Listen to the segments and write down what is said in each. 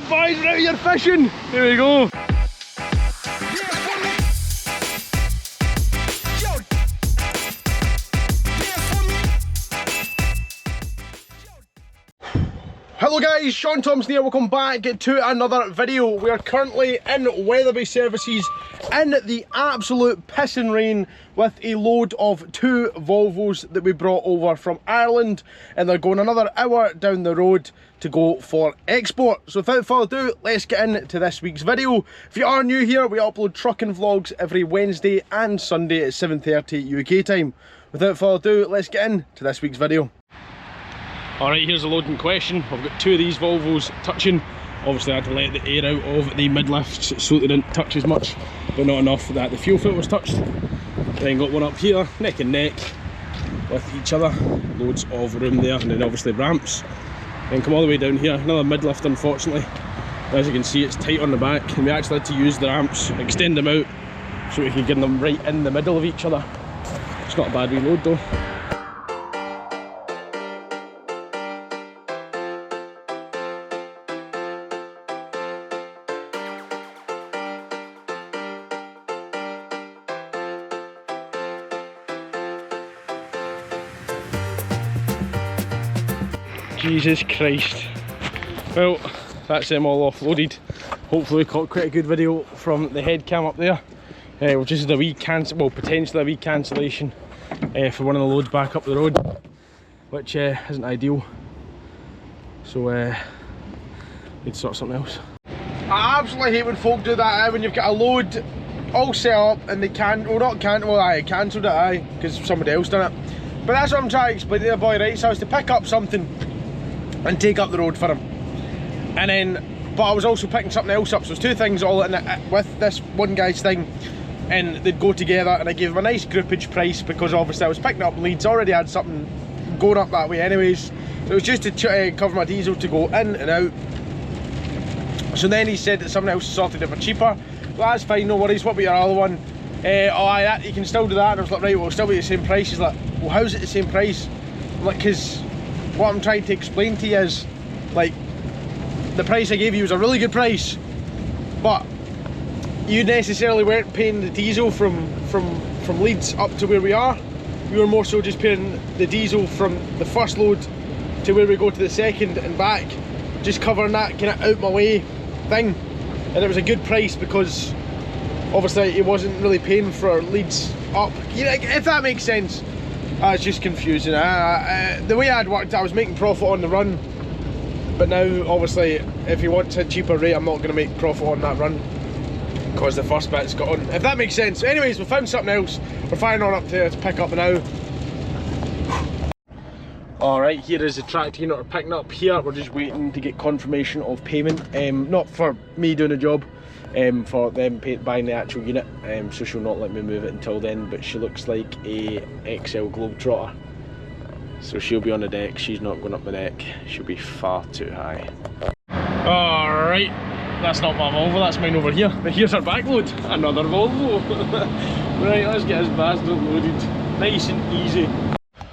boys, we're out here fishing. Here we go. Hello guys, Shaun Thomson here, welcome back to another video. We are currently in Weatherby Services in the absolute pissing rain with a load of 2 Volvos that we brought over from Ireland, and they're going another hour down the road to go for export. So without further ado, let's get into this week's video. If you are new here, we upload trucking vlogs every Wednesday and Sunday at 7:30 UK time. Without further ado, let's get into this week's video. Alright, here's the load in question. I've got 2 of these Volvos touching. Obviously I had to let the air out of the mid-lifts so they didn't touch as much, but not enough that the fuel filter was touched. Then got one up here, neck and neck with each other. Loads of room there, and then obviously ramps. Then come all the way down here, another mid-lift unfortunately. As you can see, it's tight on the back, and we actually had to use the ramps, extend them out so we could get them right in the middle of each other. It's not a bad reload though. Jesus Christ. Well, that's them all offloaded. Hopefully we caught quite a good video from the head cam up there. We've just had a wee potentially a wee cancellation for one of the loads back up the road, which isn't ideal. So need to sort something else. I absolutely hate when folk do that, when you've got a load all set up and they cancelled it, because somebody else done it. But that's what I'm trying to explain to the boy, right? So I was to pick up something and take up the road for him, and then but I was also picking something else up, so there's 2 things all in it with this one guy's thing, and they'd go together, and I gave him a nice groupage price because obviously I was picking up Leeds, already had something going up that way anyways, so it was just to cover my diesel to go in and out. So then he said that someone else sorted it for cheaper. Well, that's fine, no worries. What about your other one? You can still do that. And I was like, right, well, it'll still be the same price. He's like, well, how's it the same price? I'm like, because what I'm trying to explain to you is, like, the price I gave you was a really good price, but you necessarily weren't paying the diesel from Leeds up to where we are. We were more so just paying the diesel from the first load to where we go to the second and back, just covering that kind of out my way thing. And it was a good price because obviously he wasn't really paying for Leeds up, you know, if that makes sense. It's just confusing. The way I'd worked, I was making profit on the run, but now obviously if he wants a cheaper rate, I'm not going to make profit on that run because the first bit's got on, if that makes sense. Anyways, we found something else. We're firing on up to pick up now. Alright, here is the tractor unit we're picking up here. We're just waiting to get confirmation of payment, not for me doing a job, for them buying the actual unit, so she'll not let me move it until then, but she looks like a XL Globetrotter, so she'll be on the deck. She's not going up the deck, she'll be far too high. Alright, that's not my Volvo, that's mine over here, but here's our back load, another Volvo. Right, let's get this bastard loaded, nice and easy.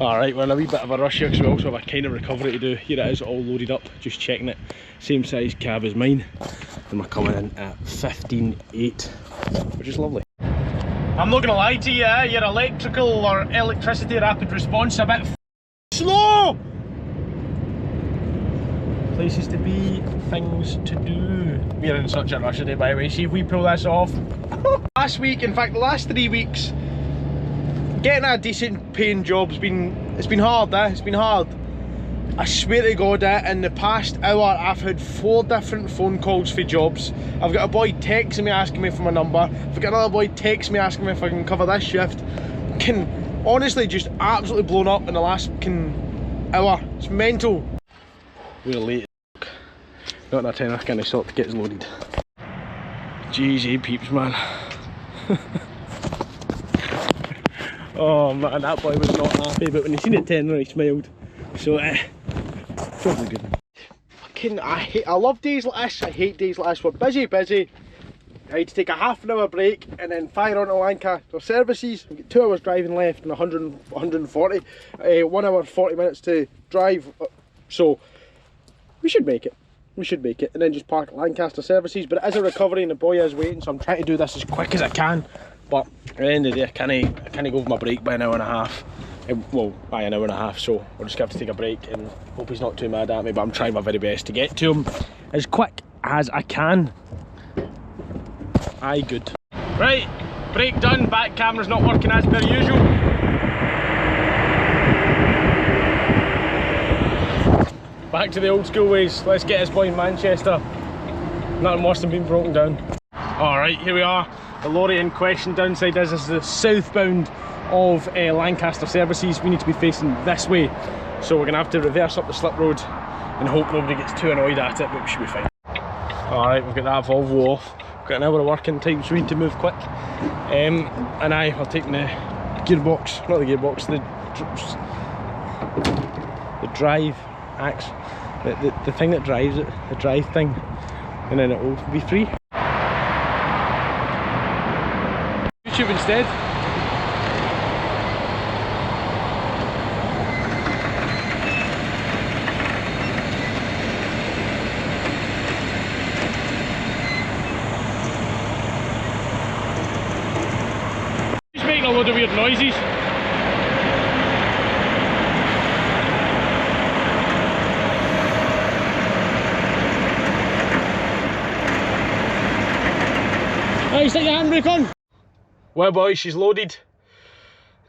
Alright, we're in a wee bit of a rush here because we also have a kind of recovery to do. Here it is, all loaded up, just checking it. Same size cab as mine. And we're coming in at 15.8, which is lovely. I'm not gonna lie to you, your electrical or electricity rapid response a bit slow! Places to be, things to do. We're in such a rush today, by the way. See if we pull this off. Last week, in fact the last 3 weeks, getting a decent paying job's been hard, It's been hard. I swear to God, in the past hour I've had 4 different phone calls for jobs. I've got a boy texting me asking me for my number. I've got another boy texting me asking me if I can cover this shift. Honestly, just absolutely blown up in the last hour. It's mental. We're late. Not enough time I kind of sort to get loaded. Jeez, peeps, man. Oh man, that boy was not happy, but when he seen it turn, he smiled. So, probably good. I love days like this. I hate days like this. We're busy. I had to take a half-an-hour break and then fire on to Lancaster Services. We've got 2 hours driving left and 140. 1 hour 40 minutes to drive. So we should make it. we should make it, and then just park at Lancaster Services. But it is a recovery and the boy is waiting, so I'm trying to do this as quick as I can. But at the end of the day, I can't go over my break by an hour and a half. Well, by an hour and a half, so we'll just have to take a break and hope he's not too mad at me. But I'm trying my very best to get to him as quick as I can. Aye, good. Right, break done, back camera's not working as per usual. Back to the old school ways, let's get this boy in Manchester. Nothing worse than being broken down. Alright, here we are. The lorry in question downside is this is the southbound of Lancaster Services. We need to be facing this way. So we're going to have to reverse up the slip road and hope nobody gets too annoyed at it, but we should be fine. Alright, we've got that Volvo off. We've got an hour of working time, so we need to move quick. And we're taking the gearbox, not the gearbox, the drive axe, the thing that drives it, the drive thing, and then it will be free. YouTube instead. He's making a load of weird noises. Right, stick your handbrake on. Well boys, she's loaded.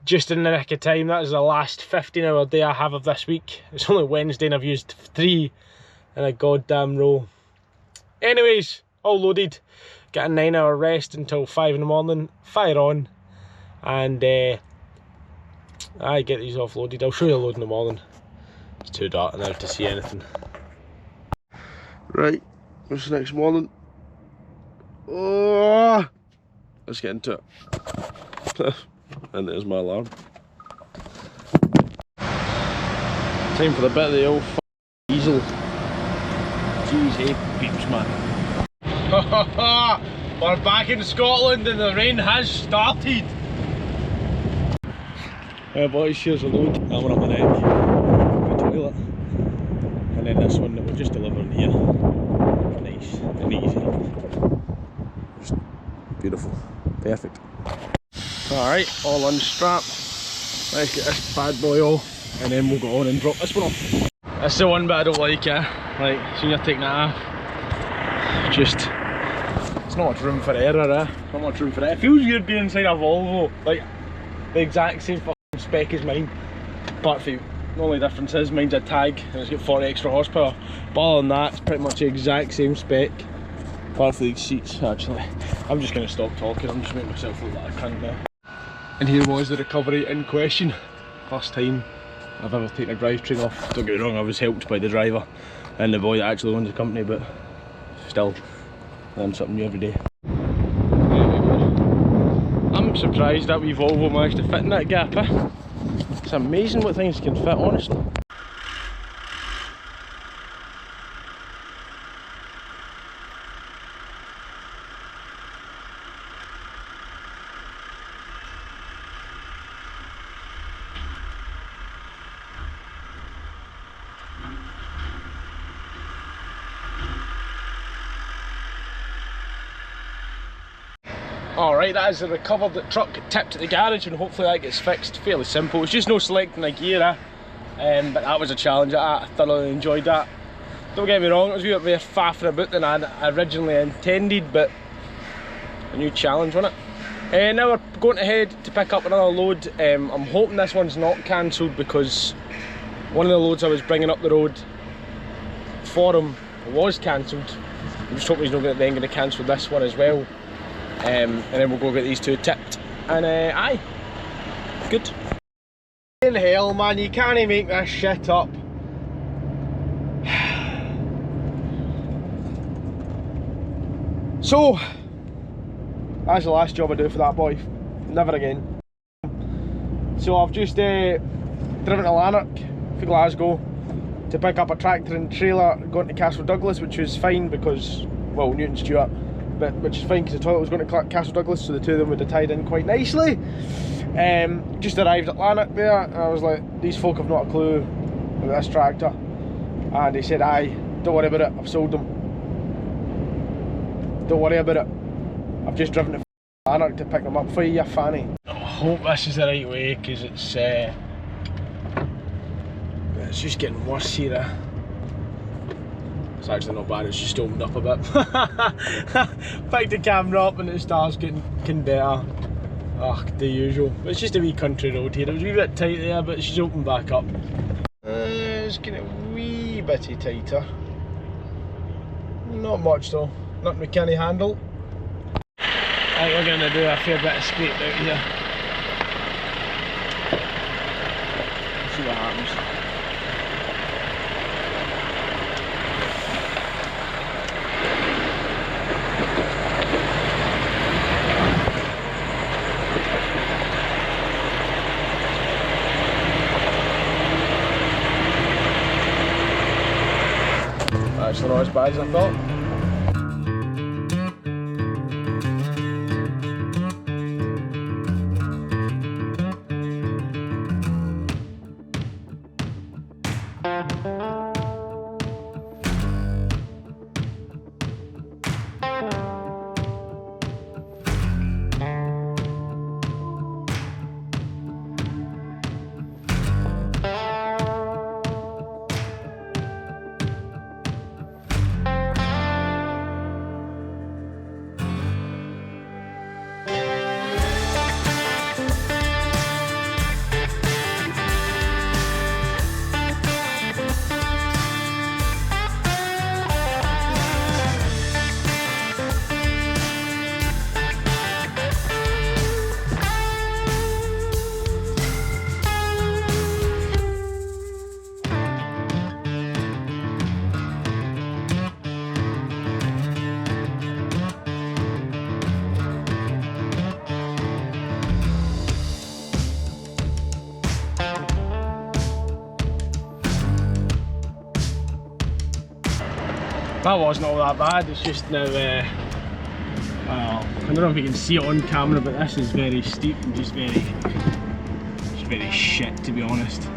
Just in the nick of time. That is the last 15-hour day I have of this week. It's only Wednesday and I've used 3 in a goddamn row. Anyways, all loaded. Got a 9-hour rest until 5 in the morning. Fire on. And I get these offloaded. I'll show you a load in the morning. It's too dark now to see anything. Right, what's the next morning? Oh, let's get into it. And there's my alarm. Time for the bit of the old diesel. Jeez, hey peeps, man. We're back in Scotland and the rain has started. Yeah boys, here's a load. That one up the neck, the toilet. And then this one that we're just delivering here. Nice and easy. Just beautiful, perfect. Alright, all unstrapped. Let's get this bad boy off and then we'll go on and drop this one off. That's the one bit I don't like, like, soon you're taking that off, just, there's not much room for error, not much room for it. It feels weird being inside a Volvo, like, the exact same fucking spec as mine. Apart from, the only difference is mine's a tag and it's got 40 extra horsepower. But other than that, it's pretty much the exact same spec. Apart from these seats, actually. I'm just going to stop talking, I'm just making myself look like a cunt now. And here was the recovery in question. First time I've ever taken a drivetrain off. Don't get me wrong, I was helped by the driver and the boy that actually owns the company, but still, learn something new every day. There we go. I'm surprised that wee Volvo managed to fit in that gap, It's amazing what things can fit, honestly. Alright, that is the recovered truck tipped at the garage and hopefully that gets fixed. Fairly simple, it's just no selecting a gear, but that was a challenge. I thoroughly enjoyed that. Don't get me wrong, it was a bit more faffing about than I originally intended, but a new challenge, wasn't it? Now we're going ahead to pick up another load. I'm hoping this one's not cancelled because one of the loads I was bringing up the road for him was cancelled. I'm just hoping he's not then going to cancel this one as well. And then we'll go get these two tipped and aye, good. In hell man, you can't make this shit up. So that's the last job I do for that boy, never again. So I've just driven to Lanark for Glasgow to pick up a tractor and trailer going to Castle Douglas, which was fine because, well, Newton Stewart, but which is fine because the toilet was going to Castle Douglas, so the two of them would have tied in quite nicely. Just arrived at Lanark there and I was like, these folk have not a clue about this tractor, and they said aye, Don't worry about it, I've sold them. Don't worry about it. I've just driven to Lanark to pick them up for you, you fanny. I hope this is the right way, because it's just getting worse here. It's actually not bad, it's just opened up a bit. Picked the camera up and it starts getting better. Ah, the usual. It's just a wee country road here. It was a wee bit tight there, but she's opened back up. It's getting a wee bitty tighter. Not much though. Nothing we can't handle. I think we're going to do a fair bit of scrape out here. See what happens. Actually not as bad as I thought. That wasn't all that bad, it's just now, I don't know if you can see it on camera, but this is very steep and just very shit, to be honest.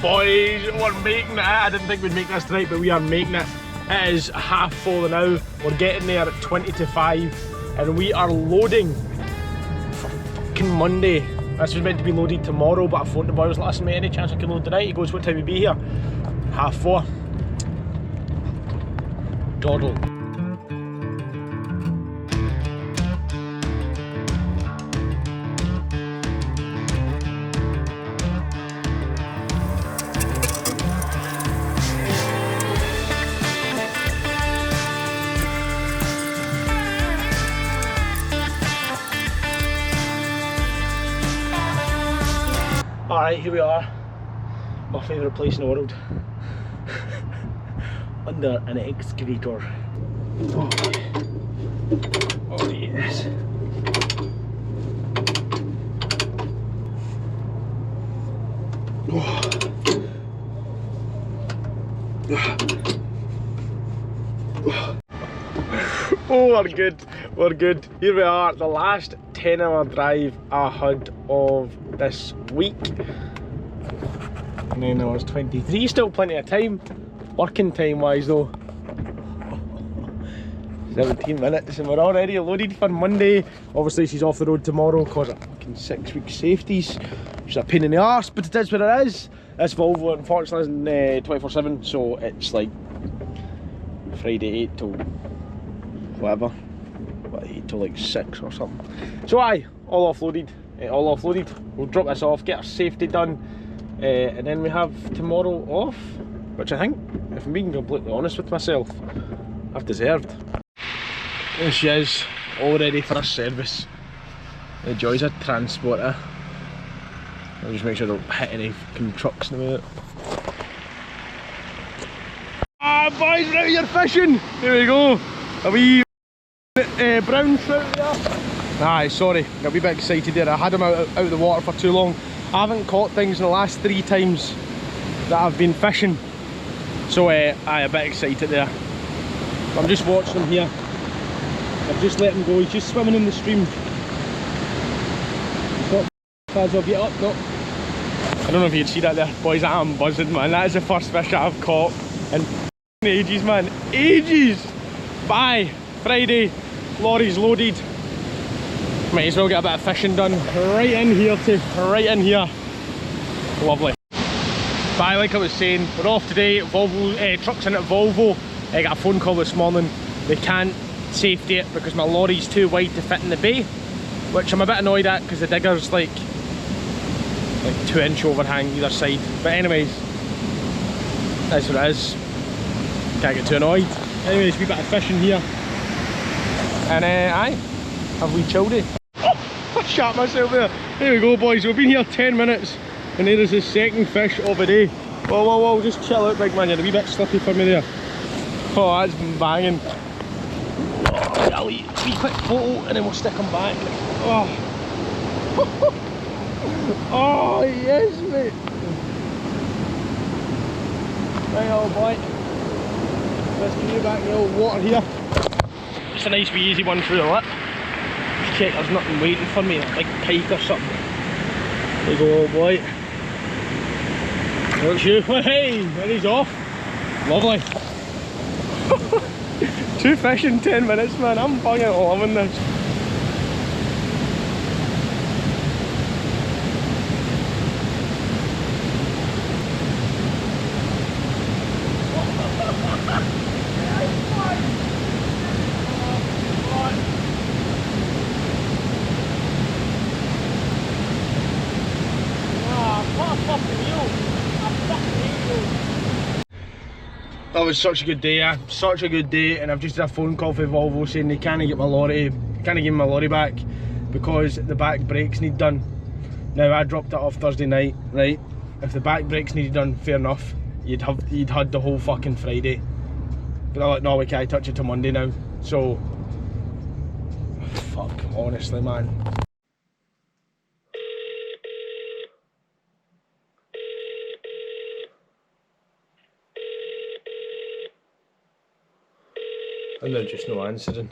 Boys, we're making it. I didn't think we'd make this tonight, but we are making it. It is 4:30 now. We're getting there at 20 to 5 and we are loading for fucking Monday. This was meant to be loaded tomorrow, but I phoned the boy, I was like, listen mate, any chance I can load tonight? He goes, what time will you be here? 4:30. Dawdle. Alright, here we are. My favourite place in the world. Under an excavator. Oh, oh yes. Oh. Oh, we're good, we're good. Here we are, the last 10-hour drive I had of this week. 9 hours 23, still plenty of time. Working time wise though. 17 minutes and we're already loaded for Monday. Obviously she's off the road tomorrow because of fucking 6 week safeties. She's a pain in the arse, but it is what it is. This Volvo unfortunately isn't 24/7, so it's like Friday 8 till whatever, what, 8 till like 6 or something. So aye, all offloaded. We'll drop this off, get our safety done, and then we have tomorrow off, which I think, if I'm being completely honest with myself, I've deserved. There she is, all ready for a service. The joys of transporter. I'll just make sure I don't hit any fucking trucks in a minute. Ah boys, we're out here fishing! Here we go! A wee brown trout there. Aye, sorry, got a wee bit excited there. I had him out of the water for too long. I haven't caught things in the last 3 times that I've been fishing. So I'm a bit excited there. I'm just watching him here. I've just let him go, he's just swimming in the stream. He's got as I'll get up, no. I don't know if you can see that there. Boys, I'm buzzing, man. That is the first fish that I've caught in ages, man. Ages! Bye! Friday, lorry's loaded. Might as well get a bit of fishing done right in here too, right in here. Lovely. Bye, like I was saying, we're off today. Volvo, truck's in at Volvo. I got a phone call this morning. They can't safety it because my lorry's too wide to fit in the bay, which I'm a bit annoyed at because the digger's like 2-inch overhang either side. But anyways, that's what it is. Can't get too annoyed. Anyways, we got a fishing here. And aye, have we chilled it? Oh, I shot myself there. There we go, boys. We've been here 10 minutes and there is the second fish of the day. Whoa, whoa, whoa, just chill out, big man. You're a wee bit slippy for me there. Oh, that's banging. Oh, I'll eat a wee quick photo and then we'll stick them back. Oh. Oh, yes, mate. Right, old boy. Let's get you back in the old water here. Just a nice wee easy one through the lip. Just check there's nothing waiting for me, like pike or something. There you go, old boy. There's you. Hey, there he's off. Lovely. 2 fish in 10 minutes, man. I'm fucking loving this. That was such a good day, yeah. Such a good day, and I've just had a phone call from Volvo saying they can't get my lorry, can't give me my lorry back because the back brakes need done. Now I dropped it off Thursday night, right? If the back brakes needed done, fair enough. You'd had the whole fucking Friday. But they're like, no, we can't touch it till Monday now. So, fuck, honestly, man. And they're just no answering.